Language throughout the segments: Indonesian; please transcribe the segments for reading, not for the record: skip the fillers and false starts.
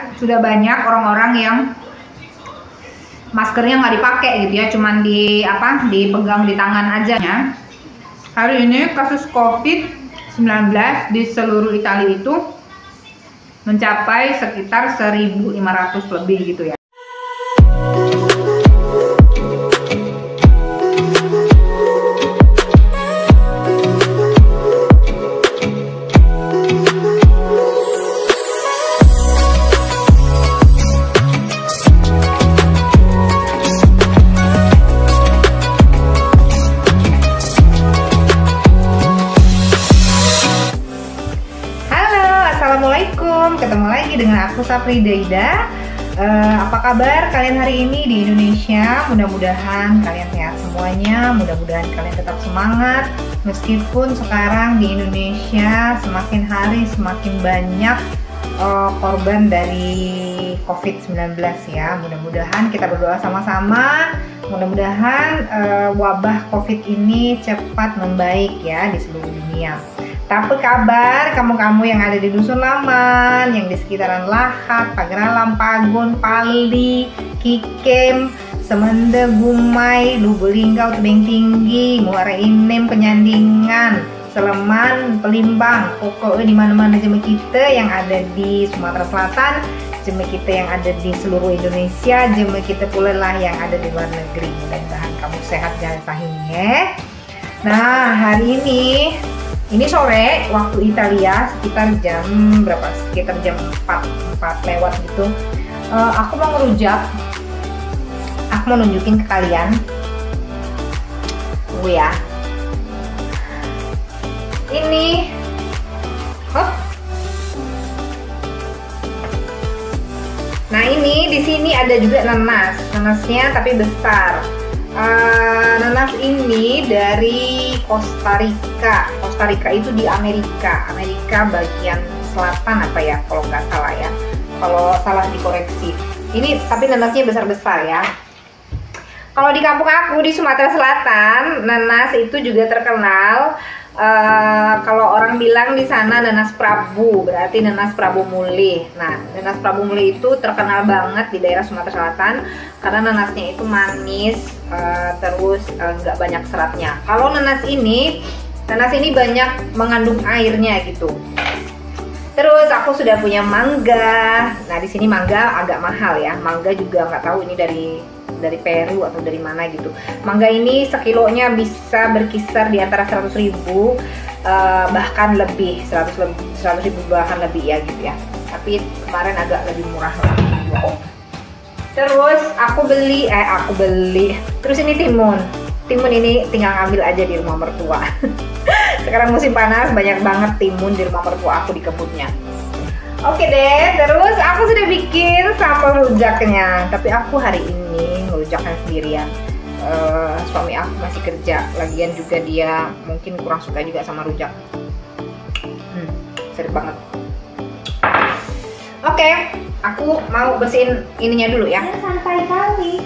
lihat sudah banyak orang-orang yang maskernya nggak dipakai gitu ya, cuman dipegang di tangan aja ya. Hari ini kasus COVID-19 di seluruh Italia itu mencapai sekitar 1.500 lebih gitu ya. Assalamualaikum, ketemu lagi dengan aku Safrida Ida. Apa kabar kalian hari ini di Indonesia? Mudah-mudahan kalian sehat semuanya, mudah-mudahan kalian tetap semangat. Meskipun sekarang di Indonesia semakin hari semakin banyak korban dari COVID-19 ya. Mudah-mudahan kita berdoa sama-sama, mudah-mudahan wabah COVID ini cepat membaik ya di seluruh dunia. Tapi kabar kamu-kamu yang ada di Dusun Laman, yang di sekitaran Lahat, Pagralam, Pagun, Pali, Kikem, Semende, Gumai, Lubulingga, Tebing Tinggi, Muara Inem, Penyandingan, Seleman, Pelimbang, pokoknya di mana-mana jemaah kita yang ada di Sumatera Selatan, jemaah kita yang ada di seluruh Indonesia, jemaah kita pula lah yang ada di luar negeri. Mudah-mudahan kamu sehat dan sahih. Nah, hari ini sore waktu Italia sekitar jam berapa? Sekitar jam 4 lewat gitu. Aku mau ngerujak. Aku mau nunjukin ke kalian. Tunggu ya. Ini. Nah, ini di sini ada juga nanas. Nanasnya tapi besar. Nanas ini dari Costa Rica. Costa Rica itu di Amerika bagian selatan apa ya, kalau nggak salah ya. Kalau salah dikoreksi. Ini tapi nanasnya besar-besar ya. Kalau di kampung aku di Sumatera Selatan, nanas itu juga terkenal. Kalau orang bilang di sana nanas Prabu, berarti nanas Prabu Mulih. Nah, nanas Prabu Mulih itu terkenal banget di daerah Sumatera Selatan karena nanasnya itu manis, terus nggak banyak seratnya. Kalau nanas ini banyak mengandung airnya gitu. Terus aku sudah punya mangga. Nah, di sini mangga agak mahal ya. Mangga juga nggak tahu ini dari Peru atau dari mana gitu. Mangga ini sekilonya bisa berkisar di antara 100.000 bahkan lebih, 100.000 bahkan lebih ya gitu ya. Tapi kemarin agak lebih murah lagi. Terus aku beli. Terus ini timun. Timun ini tinggal ngambil aja di rumah mertua. Sekarang musim panas, banyak banget timun di rumah mertua aku di kebunnya. Oke deh, terus aku sudah bikin sambal rujaknya. Tapi aku hari ini ngerujaknya sendirian. Suami aku masih kerja, lagian juga dia mungkin kurang suka juga sama rujak. Seru banget. Oke, aku mau bersihin ininya dulu ya. Santai kali.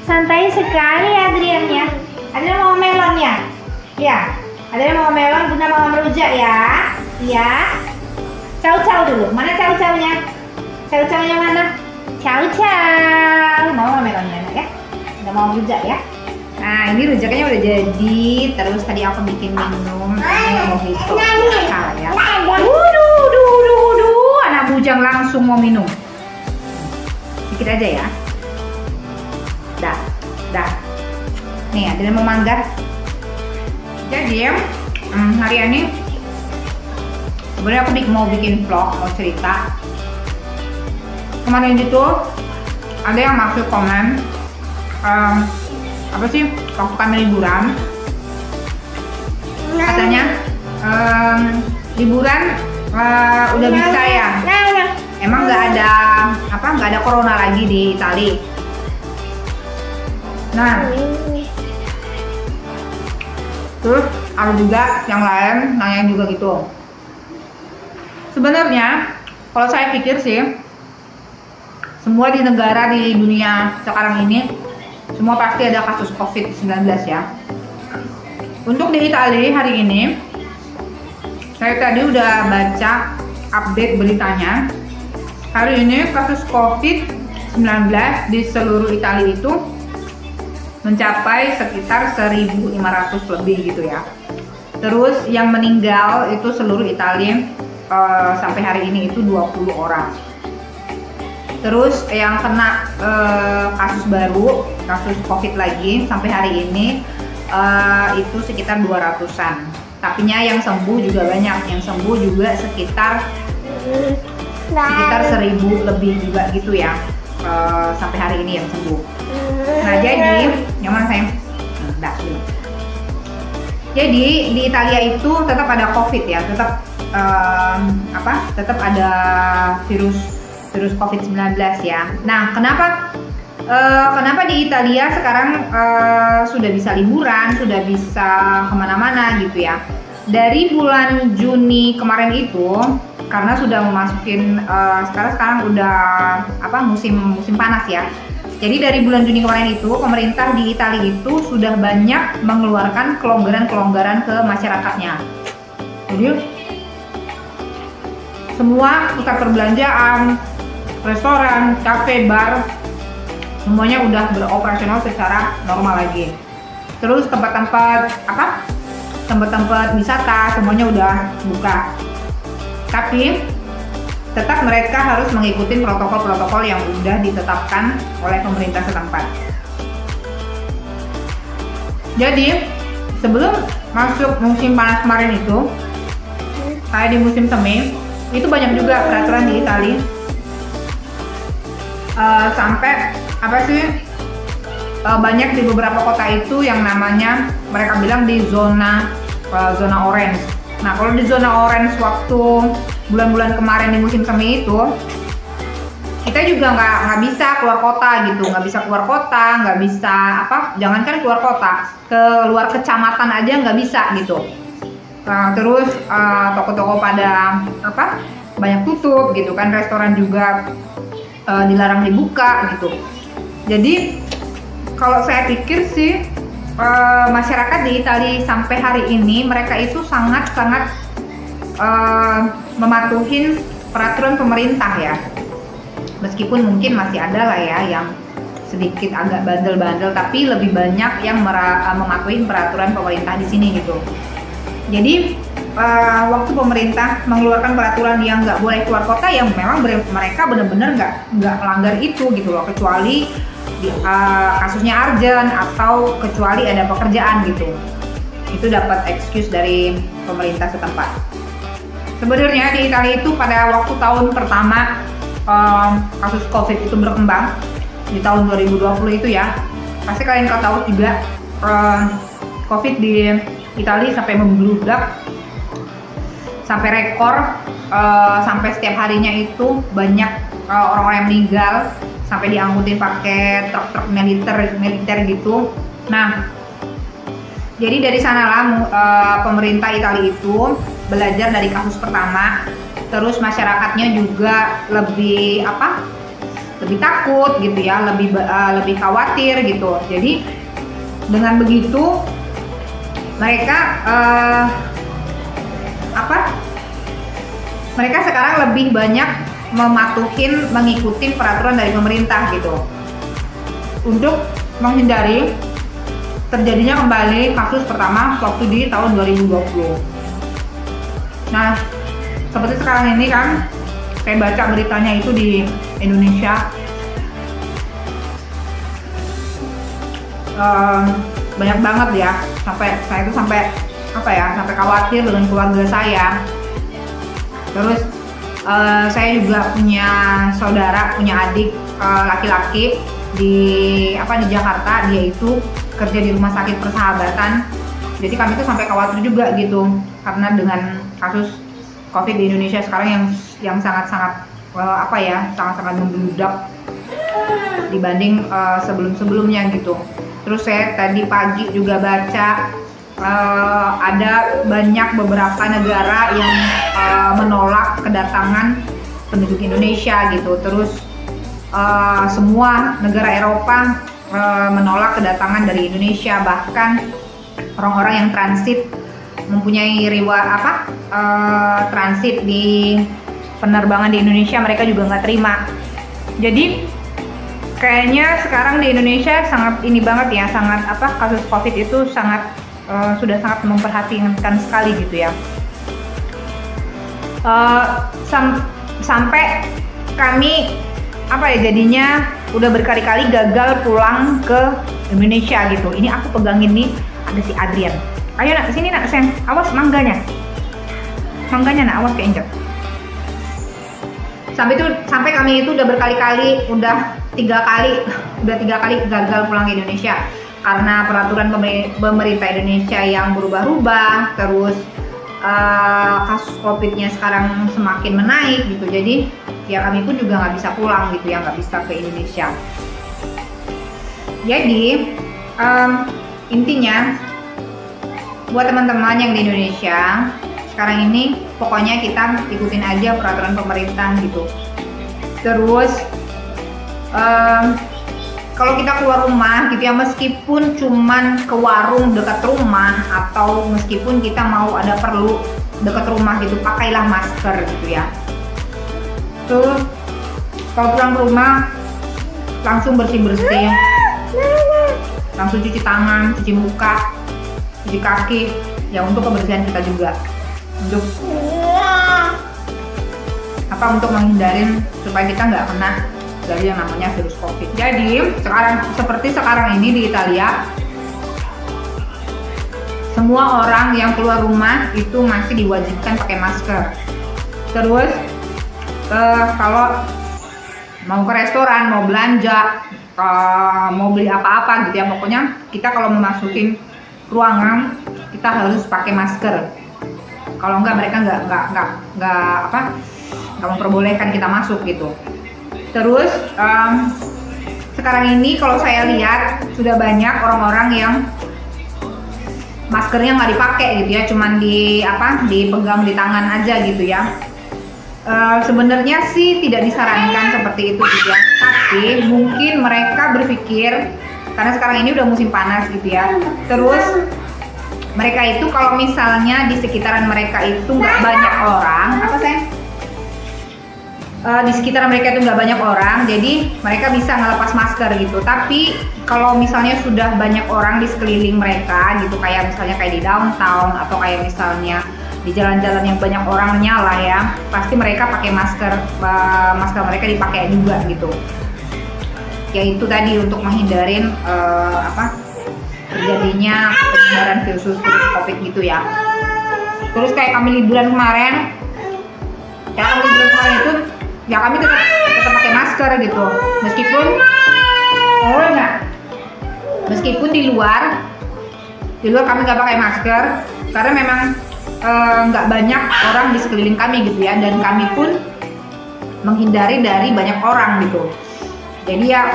Santai sekali Adrian ya. Ada mau melonnya? Ya. Ada mau melon guna mau merujak ya. Iya. Cau-cau dulu. Mana cau-caunya? Cau-caunya mana? Cau-cau. Mau melonnya ya? Udah mau rujak ya? Nah, ini rujaknya udah jadi. Terus tadi aku bikin minum mojito ya. Waduh, anak bujang langsung mau minum. Dikit aja ya. Dah. Nih, ada mau mangga. Jadi hari ini sebenarnya aku mau bikin vlog, mau cerita. Kemarin itu ada yang maksud komen apa sih waktu kami liburan, katanya liburan udah bisa ya, emang nggak ada corona lagi di Itali. Nah, terus ada juga yang lain nanya juga gitu. Sebenarnya kalau saya pikir sih, semua di negara di dunia sekarang ini semua pasti ada kasus COVID-19 ya. Untuk di Italia hari ini, saya tadi udah baca update beritanya. hari ini kasus COVID-19 di seluruh Italia itu mencapai sekitar 1.500 lebih gitu ya. Terus yang meninggal itu seluruh Italia sampai hari ini itu 20 orang. Terus yang kena kasus baru, kasus COVID lagi sampai hari ini itu sekitar 200-an. Tapinya yang sembuh juga banyak, yang sembuh juga sekitar 1.000 lebih juga gitu ya, sampai hari ini yang sembuh. Nah jadi, yang mana sayang? Jadi di Italia itu tetap ada COVID ya, tetap tetap ada virus COVID-19 ya. Nah kenapa di Italia sekarang sudah bisa liburan, sudah bisa kemana-mana gitu ya. Dari bulan Juni kemarin itu, karena sudah memasukin sekarang udah musim panas ya. Jadi dari bulan Juni kemarin itu, pemerintah di Italia itu sudah banyak mengeluarkan kelonggaran-kelonggaran ke masyarakatnya. Jadi semua pusat perbelanjaan, restoran, kafe, bar, semuanya udah beroperasional secara normal lagi. Terus tempat-tempat wisata semuanya udah buka. Tapi tetap mereka harus mengikuti protokol-protokol yang udah ditetapkan oleh pemerintah setempat. Jadi sebelum masuk musim panas kemarin itu, kayak di musim semi, itu banyak juga peraturan di Italia. Sampai banyak di beberapa kota itu yang namanya mereka bilang di zona orange. Nah kalau di zona orange waktu bulan-bulan kemarin di musim semi itu, kita juga nggak bisa keluar kota gitu, nggak bisa keluar kota, nggak bisa jangankan keluar kota, keluar kecamatan aja nggak bisa gitu. Terus toko-toko pada banyak tutup gitu kan, restoran juga dilarang dibuka gitu. Jadi kalau saya pikir sih masyarakat di Italia sampai hari ini mereka itu sangat mematuhin peraturan pemerintah ya. Meskipun mungkin masih ada lah ya yang sedikit agak bandel-bandel, tapi lebih banyak yang mematuhi peraturan pemerintah di sini gitu. Jadi waktu pemerintah mengeluarkan peraturan yang nggak boleh keluar kota, yang memang mereka benar-benar nggak melanggar itu gitu loh, kecuali kasusnya urgent atau kecuali ada pekerjaan gitu. Itu dapat excuse dari pemerintah setempat. Sebenarnya di Italia itu pada waktu tahun pertama kasus COVID itu berkembang di tahun 2020 itu ya, pasti kalian tahu juga COVID di Italia sampai membludak, sampai rekor, sampai setiap harinya itu banyak orang-orang yang meninggal, sampai diangkutin pakai truk-truk militer gitu. Nah, jadi dari sanalah pemerintah Italia itu belajar dari kasus pertama, terus masyarakatnya juga lebih takut gitu ya, lebih khawatir gitu. Jadi dengan begitu mereka mereka sekarang lebih banyak mengikuti peraturan dari pemerintah gitu, untuk menghindari terjadinya kembali kasus pertama waktu di tahun 2020. Nah, seperti sekarang ini kan, saya baca beritanya itu di Indonesia, banyak banget ya, sampai khawatir dengan keluarga saya. Terus saya juga punya saudara, punya adik laki-laki di Jakarta, dia itu kerja di rumah sakit Persahabatan. Jadi kami tuh sampai khawatir juga gitu, karena dengan kasus COVID di Indonesia sekarang yang sangat-sangat sangat-sangat membludak dibanding sebelum-sebelumnya gitu. Terus saya tadi pagi juga baca ada banyak beberapa negara yang menolak kedatangan penduduk Indonesia gitu. Terus semua negara Eropa menolak kedatangan dari Indonesia, bahkan orang-orang yang transit mempunyai transit di penerbangan di Indonesia mereka juga nggak terima. Jadi kayaknya sekarang di Indonesia sangat ini banget ya, sangat kasus COVID itu sangat sudah sangat memperhatikan sekali gitu ya. Sampai kami jadinya udah berkali-kali gagal pulang ke Indonesia gitu. Ini aku pegangin nih, ada si Adrian. Ayo nak, kesini nak, sayang. Awas mangganya nak, awas keinjak. Sampai kami itu udah berkali-kali, udah tiga kali gagal pulang ke Indonesia karena peraturan pemerintah Indonesia yang berubah-ubah, terus kasus COVID-nya sekarang semakin menaik gitu. Jadi ya kami pun juga nggak bisa pulang gitu ya, nggak bisa ke Indonesia. Jadi intinya buat teman-teman yang di Indonesia sekarang ini, pokoknya kita ikutin aja peraturan pemerintah gitu. Terus kalau kita keluar rumah gitu ya, meskipun cuman ke warung dekat rumah atau meskipun kita mau ada perlu dekat rumah gitu, pakailah masker gitu ya. Terus kalau pulang ke rumah langsung bersih-bersih, langsung cuci tangan, cuci muka, cuci kaki ya, untuk kebersihan kita juga, untuk menghindarin supaya kita nggak kena dari yang namanya virus COVID. Jadi seperti sekarang ini di Italia, semua orang yang keluar rumah itu masih diwajibkan pakai masker. Terus kalau mau ke restoran, mau belanja, mau beli apa-apa gitu ya, pokoknya kita kalau memasukin ruangan kita harus pakai masker. Kalau enggak, mereka nggak memperbolehkan kita masuk gitu. Terus sekarang ini kalau saya lihat sudah banyak orang-orang yang maskernya nggak dipakai gitu ya, cuman dipegang di tangan aja gitu ya. Sebenarnya sih tidak disarankan seperti itu gitu ya, tapi mungkin mereka berpikir karena sekarang ini udah musim panas gitu ya. Terus mereka itu kalau misalnya di sekitaran mereka itu nggak banyak orang, di sekitaran mereka itu nggak banyak orang, jadi mereka bisa ngelepas masker gitu. Tapi kalau misalnya sudah banyak orang di sekeliling mereka gitu, kayak misalnya kayak di downtown atau kayak misalnya di jalan-jalan yang banyak orangnya lah ya, pasti mereka pakai masker mereka dipakai juga gitu. Ya itu tadi untuk menghindarin terjadinya penyebaran virus COVID gitu ya. Terus kayak kami liburan kemarin itu ya kami tetap pakai masker gitu, meskipun di luar kami nggak pakai masker karena memang nggak banyak orang di sekeliling kami gitu ya, dan kami pun menghindari dari banyak orang gitu. Jadi ya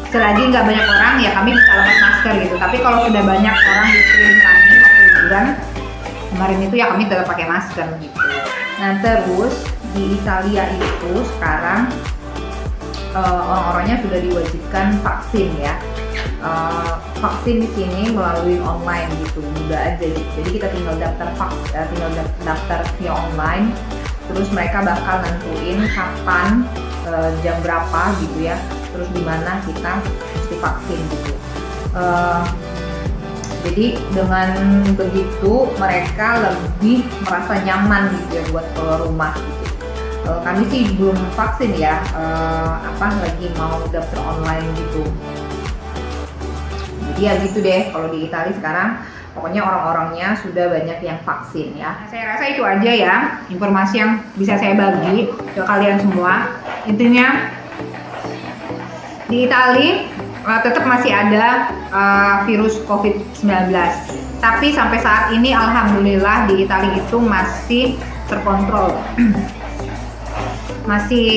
selagi nggak banyak orang ya kami bisa lepas masker gitu. Tapi kalau sudah banyak orang di sekeliling kami waktu liburan kemarin itu ya kami tetap pakai masker gitu. Nah terus di Italia itu sekarang orang-orangnya sudah diwajibkan vaksin ya. Vaksin di sini melalui online gitu, mudah aja gitu. Jadi kita tinggal daftar via online, terus mereka bakal nentuin kapan, jam berapa gitu ya, terus di mana kita mesti vaksin gitu. Jadi dengan begitu mereka lebih merasa nyaman gitu ya buat keluar rumah gitu. Kami sih belum vaksin ya, lagi mau daftar online gitu. Jadi ya gitu deh, kalau di Italia sekarang pokoknya orang-orangnya sudah banyak yang vaksin ya. Saya rasa itu aja ya informasi yang bisa saya bagi ke kalian semua. Intinya di Italia tetap masih ada virus COVID-19, tapi sampai saat ini alhamdulillah di Italia itu masih terkontrol. Masih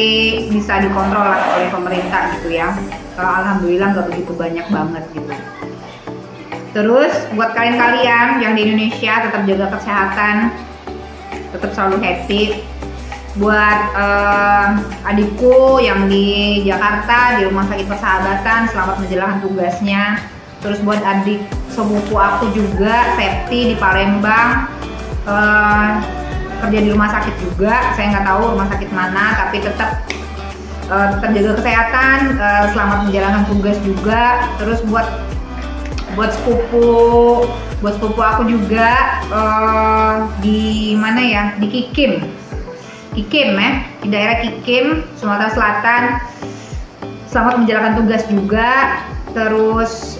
bisa dikontrol oleh pemerintah gitu ya. Alhamdulillah nggak begitu banyak banget gitu. Terus buat kalian-kalian yang di Indonesia tetap jaga kesehatan, tetap selalu happy. Buat adikku yang di Jakarta di Rumah Sakit Persahabatan, selamat menjalankan tugasnya. Terus buat adik sepupu aku juga Septi di Palembang, kerja di rumah sakit juga, saya nggak tahu rumah sakit mana, tapi tetap jaga kesehatan, selamat menjalankan tugas juga. Terus buat sepupu aku juga di mana ya, di Kikim ya, di daerah Kikim, Sumatera Selatan, selamat menjalankan tugas juga. Terus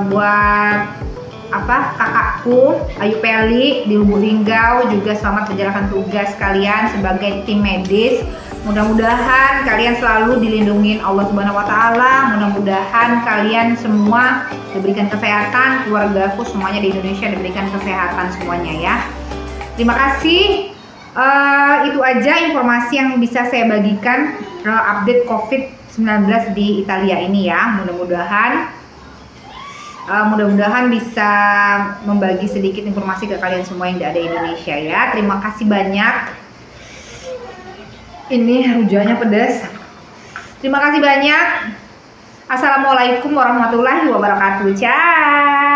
buat kakakku Ayu Peli di Lubuk Linggau juga selamat menjalankan tugas kalian sebagai tim medis. Mudah-mudahan kalian selalu dilindungi Allah Subhanahu wa taala. Mudah-mudahan kalian semua diberikan kesehatan, keluargaku semuanya di Indonesia diberikan kesehatan semuanya ya. Terima kasih. Itu aja informasi yang bisa saya bagikan update COVID-19 di Italia ini ya. Mudah-mudahan bisa membagi sedikit informasi ke kalian semua yang ada di Indonesia ya. Terima kasih banyak. Ini rujaknya pedas. Terima kasih banyak. Assalamualaikum warahmatullahi wabarakatuh. Ciao.